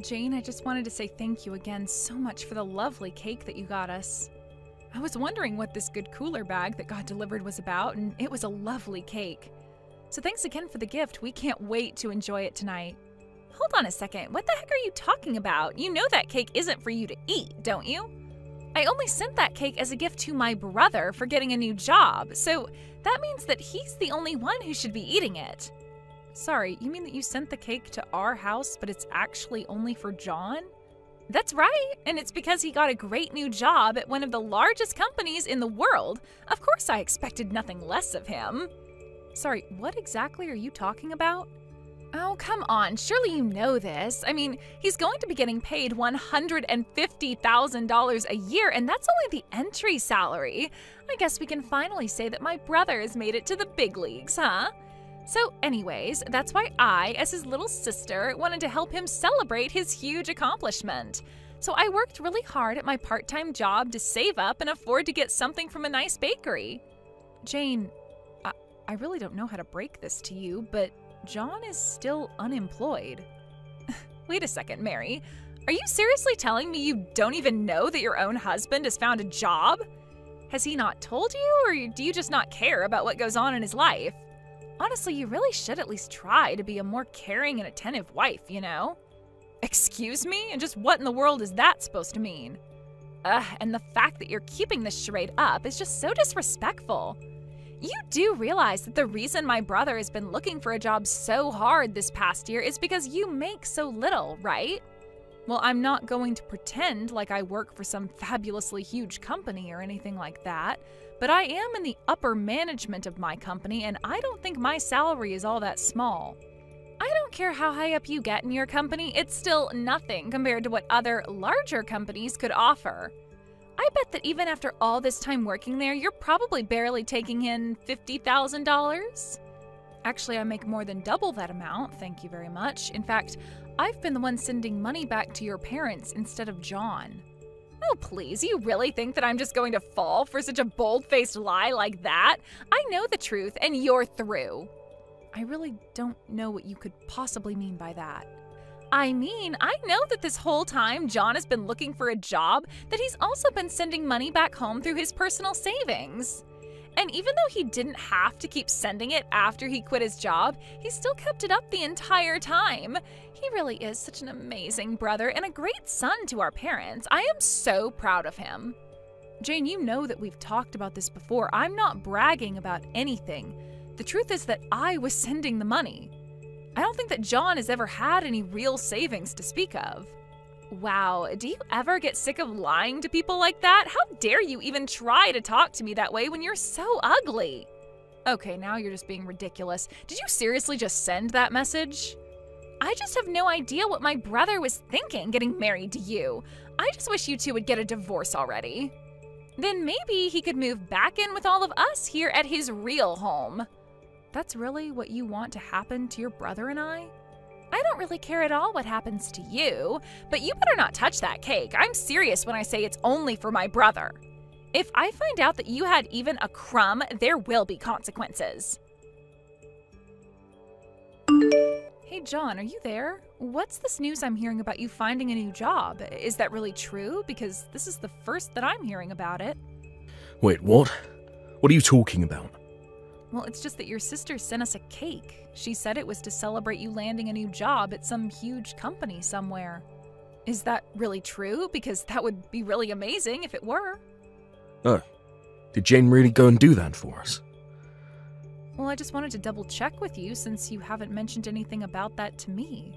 Jane, I just wanted to say thank you again so much for the lovely cake that you got us. I was wondering what this good cooler bag that got delivered was about, and it was a lovely cake. So thanks again for the gift. We can't wait to enjoy it tonight. Hold on a second. What the heck are you talking about? You know that cake isn't for you to eat, don't you? I only sent that cake as a gift to my brother for getting a new job, so that means that he's the only one who should be eating it. Sorry, you mean that you sent the cake to our house, but it's actually only for John? That's right, and it's because he got a great new job at one of the largest companies in the world. Of course I expected nothing less of him. Sorry, what exactly are you talking about? Oh, come on, surely you know this. I mean, he's going to be getting paid $150,000 a year, and that's only the entry salary. I guess we can finally say that my brother has made it to the big leagues, huh? So anyways, that's why I, as his little sister, wanted to help him celebrate his huge accomplishment. So I worked really hard at my part-time job to save up and afford to get something from a nice bakery. Jane, I really don't know how to break this to you, but John is still unemployed. Wait a second, Mary. Are you seriously telling me you don't even know that your own husband has found a job? Has he not told you, or do you just not care about what goes on in his life? Honestly, you really should at least try to be a more caring and attentive wife, you know? Excuse me? And just what in the world is that supposed to mean? And the fact that you're keeping this charade up is just so disrespectful. You do realize that the reason my brother has been looking for a job so hard this past year is because you make so little, right? Well, I'm not going to pretend like I work for some fabulously huge company or anything like that, but I am in the upper management of my company, and I don't think my salary is all that small. I don't care how high up you get in your company, it's still nothing compared to what other, larger companies could offer. I bet that even after all this time working there, you're probably barely taking in $50,000. Actually, I make more than double that amount, thank you very much. In fact, I've been the one sending money back to your parents instead of John. Oh, please, you really think that I'm just going to fall for such a bold-faced lie like that? I know the truth, and you're through. I really don't know what you could possibly mean by that. I mean, I know that this whole time John has been looking for a job, that he's also been sending money back home through his personal savings. And even though he didn't have to keep sending it after he quit his job, he still kept it up the entire time. He really is such an amazing brother and a great son to our parents. I am so proud of him. Jane, you know that we've talked about this before. I'm not bragging about anything. The truth is that I was sending the money. I don't think that John has ever had any real savings to speak of. Wow, do you ever get sick of lying to people like that? How dare you even try to talk to me that way when you're so ugly? Okay, now you're just being ridiculous. Did you seriously just send that message? I just have no idea what my brother was thinking getting married to you. I just wish you two would get a divorce already. Then maybe he could move back in with all of us here at his real home. That's really what you want to happen to your brother and I? I don't really care at all what happens to you, but you better not touch that cake. I'm serious when I say it's only for my brother. If I find out that you had even a crumb, there will be consequences. Hey John, are you there? What's this news I'm hearing about you finding a new job? Is that really true? Because this is the first that I'm hearing about it. Wait, what? What are you talking about? Well, it's just that your sister sent us a cake. She said it was to celebrate you landing a new job at some huge company somewhere. Is that really true? Because that would be really amazing if it were. Oh, did Jane really go and do that for us? Well, I just wanted to double check with you since you haven't mentioned anything about that to me.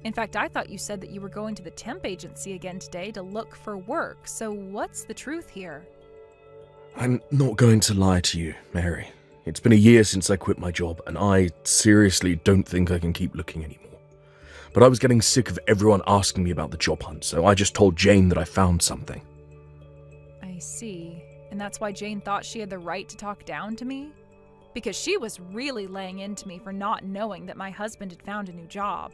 In fact, I thought you said that you were going to the temp agency again today to look for work, so what's the truth here? I'm not going to lie to you, Mary. It's been a year since I quit my job, and I seriously don't think I can keep looking anymore. But I was getting sick of everyone asking me about the job hunt, so I just told Jane that I found something. I see. And that's why Jane thought she had the right to talk down to me? Because she was really laying into me for not knowing that my husband had found a new job.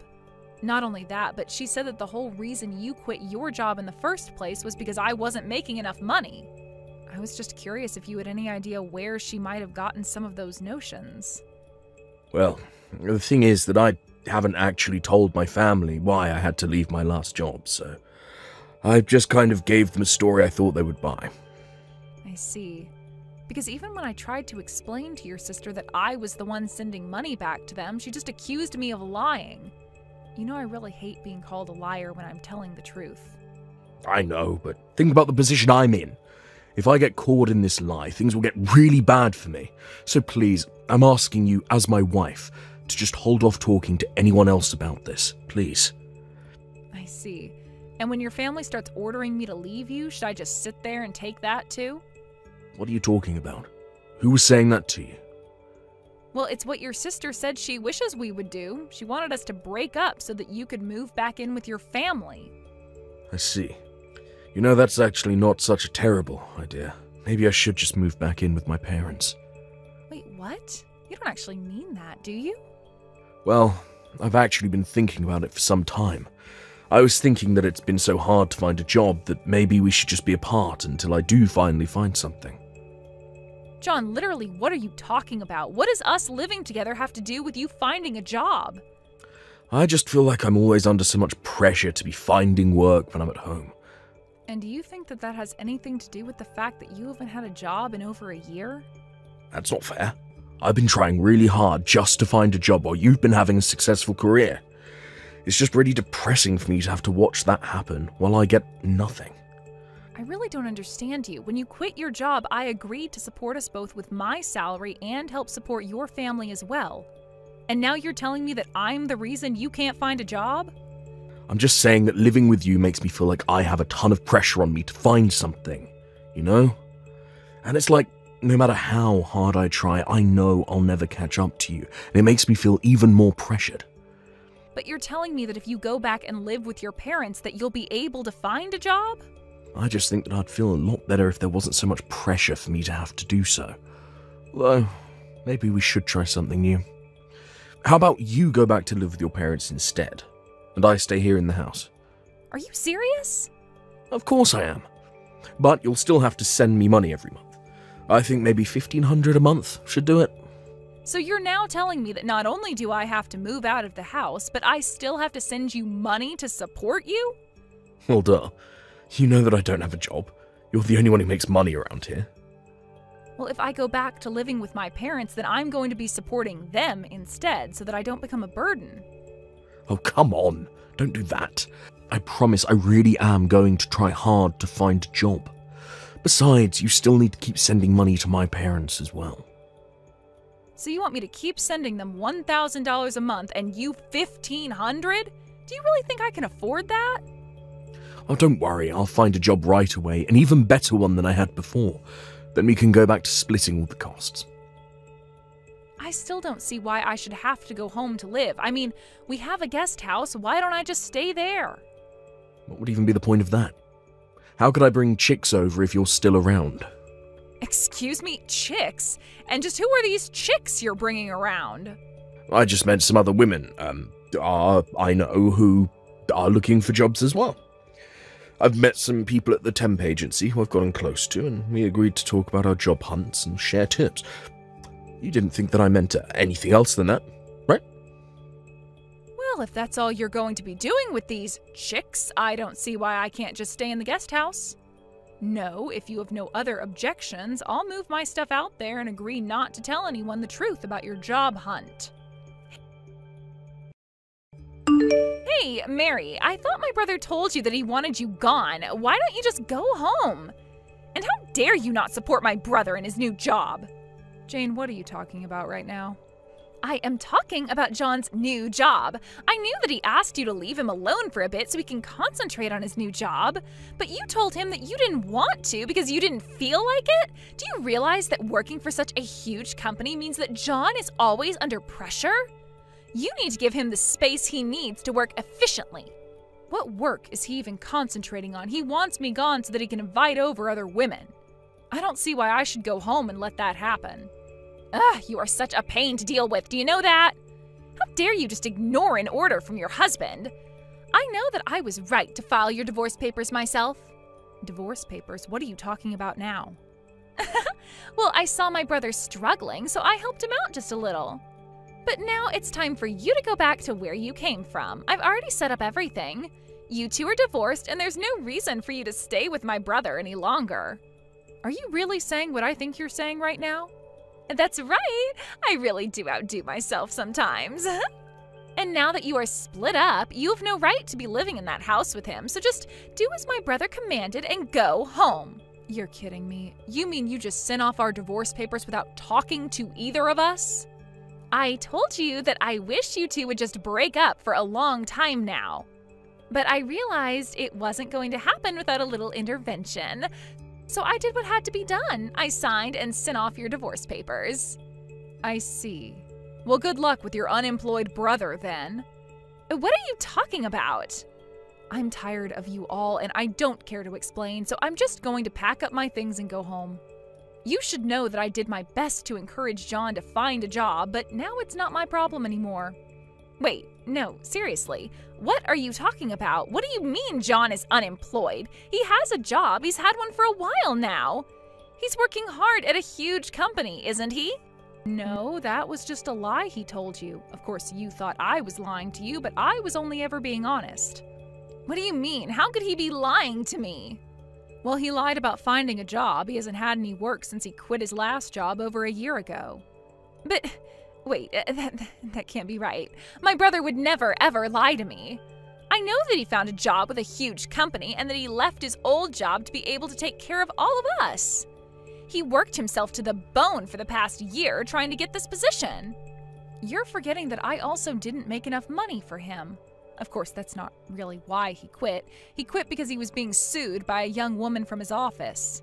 Not only that, but she said that the whole reason you quit your job in the first place was because I wasn't making enough money. I was just curious if you had any idea where she might have gotten some of those notions. Well, the thing is that I haven't actually told my family why I had to leave my last job, so I just kind of gave them a story I thought they would buy. I see. Because even when I tried to explain to your sister that I was the one sending money back to them, she just accused me of lying. You know I really hate being called a liar when I'm telling the truth. I know, but think about the position I'm in. If I get caught in this lie, things will get really bad for me. So please, I'm asking you, as my wife, to just hold off talking to anyone else about this, please. I see. And when your family starts ordering me to leave you, should I just sit there and take that too? What are you talking about? Who was saying that to you? Well, it's what your sister said she wishes we would do. She wanted us to break up so that you could move back in with your family. I see. You know, that's actually not such a terrible idea. Maybe I should just move back in with my parents. Wait, what? You don't actually mean that, do you? Well, I've actually been thinking about it for some time. I was thinking that it's been so hard to find a job that maybe we should just be apart until I do finally find something. John, literally, what are you talking about? What does us living together have to do with you finding a job? I just feel like I'm always under so much pressure to be finding work when I'm at home. And do you think that that has anything to do with the fact that you haven't had a job in over a year? That's not fair. I've been trying really hard just to find a job while you've been having a successful career. It's just really depressing for me to have to watch that happen while I get nothing. I really don't understand you. When you quit your job, I agreed to support us both with my salary and help support your family as well. And now you're telling me that I'm the reason you can't find a job? I'm just saying that living with you makes me feel like I have a ton of pressure on me to find something, you know? And it's like, no matter how hard I try, I know I'll never catch up to you, and it makes me feel even more pressured. But you're telling me that if you go back and live with your parents that you'll be able to find a job? I just think that I'd feel a lot better if there wasn't so much pressure for me to have to do so. Although, maybe we should try something new. How about you go back to live with your parents instead, and I stay here in the house? Are you serious? Of course I am. But you'll still have to send me money every month. I think maybe $1,500 a month should do it. So you're now telling me that not only do I have to move out of the house, but I still have to send you money to support you? Well, duh. You know that I don't have a job. You're the only one who makes money around here. Well, if I go back to living with my parents, then I'm going to be supporting them instead so that I don't become a burden. Oh, come on. Don't do that. I promise I really am going to try hard to find a job. Besides, you still need to keep sending money to my parents as well. So you want me to keep sending them $1,000 a month and you $1,500? Do you really think I can afford that? Oh, don't worry. I'll find a job right away, an even better one than I had before. Then we can go back to splitting all the costs. I still don't see why I should have to go home to live. I mean, we have a guest house. Why don't I just stay there? What would even be the point of that? How could I bring chicks over if you're still around? Excuse me, chicks? And just who are these chicks you're bringing around? I just met some other women, I know who are looking for jobs as well. I've met some people at the temp agency who I've gotten close to, and we agreed to talk about our job hunts and share tips. You didn't think that I meant anything else than that, right? Well, if that's all you're going to be doing with these chicks, I don't see why I can't just stay in the guest house. No, if you have no other objections, I'll move my stuff out there and agree not to tell anyone the truth about your job hunt. Hey, Mary, I thought my brother told you that he wanted you gone. Why don't you just go home? And how dare you not support my brother in his new job? Jane, what are you talking about right now? I am talking about John's new job. I knew that he asked you to leave him alone for a bit so he can concentrate on his new job, but you told him that you didn't want to because you didn't feel like it? Do you realize that working for such a huge company means that John is always under pressure? You need to give him the space he needs to work efficiently. What work is he even concentrating on? He wants me gone so that he can invite over other women. I don't see why I should go home and let that happen. Ugh, you are such a pain to deal with, do you know that? How dare you just ignore an order from your husband? I know that I was right to file your divorce papers myself. Divorce papers? What are you talking about now? Well, I saw my brother struggling, so I helped him out just a little. But now it's time for you to go back to where you came from. I've already set up everything. You two are divorced, and there's no reason for you to stay with my brother any longer. Are you really saying what I think you're saying right now? That's right. I really do outdo myself sometimes. And now that you are split up, you have no right to be living in that house with him, so just do as my brother commanded and go home. You're kidding me. You mean you just sent off our divorce papers without talking to either of us? I told you that I wish you two would just break up for a long time now. But I realized it wasn't going to happen without a little intervention. So I did what had to be done. I signed and sent off your divorce papers. I see. Well, good luck with your unemployed brother then. What are you talking about? I'm tired of you all and I don't care to explain, so I'm just going to pack up my things and go home. You should know that I did my best to encourage John to find a job, but now it's not my problem anymore. Wait, no, seriously. What are you talking about? What do you mean John is unemployed? He has a job. He's had one for a while now. He's working hard at a huge company, isn't he? No, that was just a lie he told you. Of course, you thought I was lying to you, but I was only ever being honest. What do you mean? How could he be lying to me? Well, he lied about finding a job. He hasn't had any work since he quit his last job over a year ago. But wait, that can't be right. My brother would never, ever lie to me. I know that he found a job with a huge company and that he left his old job to be able to take care of all of us. He worked himself to the bone for the past year trying to get this position. You're forgetting that I also didn't make enough money for him. Of course, that's not really why he quit. He quit because he was being sued by a young woman from his office.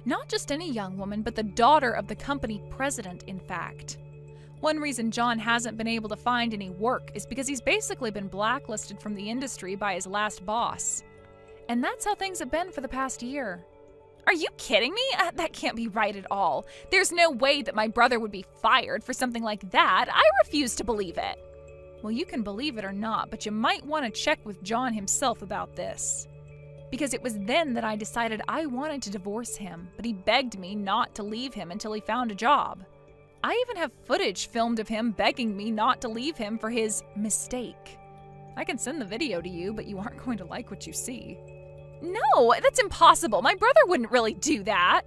Not just any young woman, but the daughter of the company president, in fact. One reason John hasn't been able to find any work is because he's basically been blacklisted from the industry by his last boss. And that's how things have been for the past year. Are you kidding me? That can't be right at all. There's no way that my brother would be fired for something like that. I refuse to believe it. Well, you can believe it or not, but you might want to check with John himself about this. Because it was then that I decided I wanted to divorce him, but he begged me not to leave him until he found a job. I even have footage filmed of him begging me not to leave him for his mistake. I can send the video to you, but you aren't going to like what you see. No, that's impossible. My brother wouldn't really do that.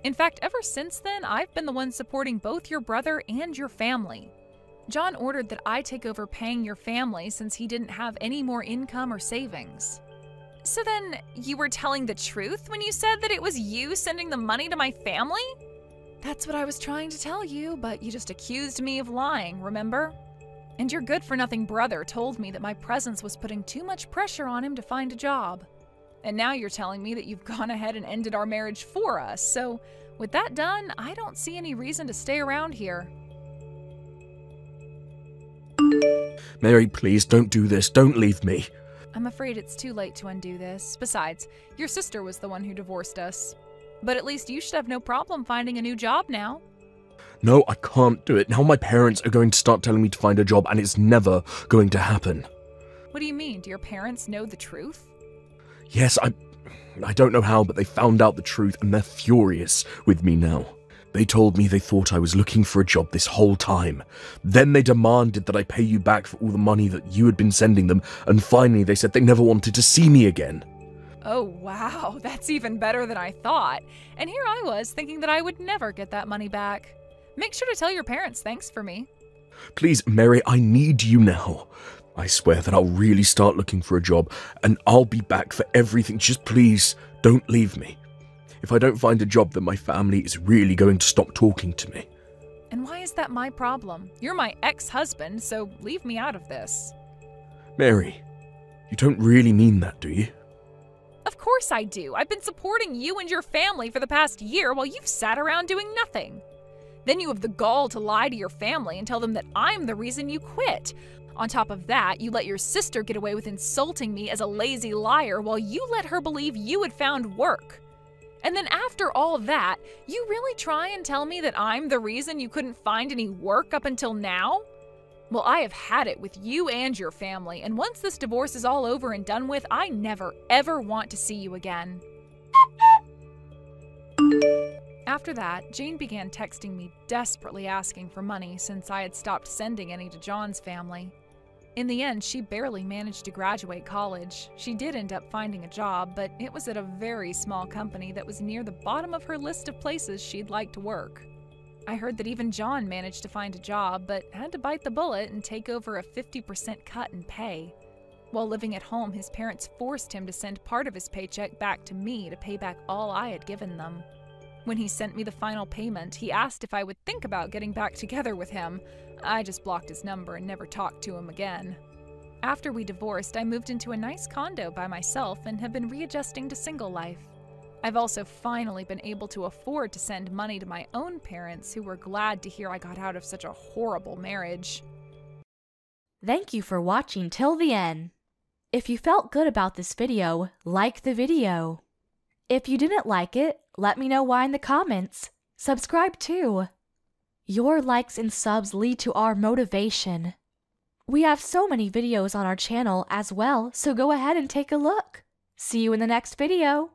In fact, ever since then, I've been the one supporting both your brother and your family. John ordered that I take over paying your family since he didn't have any more income or savings. So then, you were telling the truth when you said that it was you sending the money to my family? That's what I was trying to tell you, but you just accused me of lying, remember? And your good-for-nothing brother told me that my presence was putting too much pressure on him to find a job. And now you're telling me that you've gone ahead and ended our marriage for us, so with that done, I don't see any reason to stay around here. Mary, please, don't do this. Don't leave me. I'm afraid it's too late to undo this. Besides, your sister was the one who divorced us. But at least you should have no problem finding a new job now. No, I can't do it. Now my parents are going to start telling me to find a job, and it's never going to happen. What do you mean? Do your parents know the truth? Yes, I don't know how, but they found out the truth, and they're furious with me now. They told me they thought I was looking for a job this whole time. Then they demanded that I pay you back for all the money that you had been sending them, and finally they said they never wanted to see me again. Oh wow, that's even better than I thought. And here I was thinking that I would never get that money back. Make sure to tell your parents thanks for me. Please, Mary, I need you now. I swear that I'll really start looking for a job, and I'll be back for everything. Just please, don't leave me. If I don't find a job, then my family is really going to stop talking to me. And why is that my problem? You're my ex-husband, so leave me out of this. Mary, you don't really mean that, do you? Of course I do. I've been supporting you and your family for the past year while you've sat around doing nothing. Then you have the gall to lie to your family and tell them that I'm the reason you quit. On top of that, you let your sister get away with insulting me as a lazy liar while you let her believe you had found work. And then after all that, you really try and tell me that I'm the reason you couldn't find any work up until now? Well, I have had it with you and your family, and once this divorce is all over and done with, I never, ever want to see you again. After that, Jane began texting me desperately asking for money since I had stopped sending any to John's family. In the end, she barely managed to graduate college. She did end up finding a job, but it was at a very small company that was near the bottom of her list of places she'd like to work. I heard that even John managed to find a job, but had to bite the bullet and take over a 50% cut in pay. While living at home, his parents forced him to send part of his paycheck back to me to pay back all I had given them. When he sent me the final payment, he asked if I would think about getting back together with him. I just blocked his number and never talked to him again. After we divorced, I moved into a nice condo by myself and have been readjusting to single life. I've also finally been able to afford to send money to my own parents, who were glad to hear I got out of such a horrible marriage. Thank you for watching till the end. If you felt good about this video, like the video. If you didn't like it, let me know why in the comments. Subscribe too. Your likes and subs lead to our motivation. We have so many videos on our channel as well, so go ahead and take a look. See you in the next video.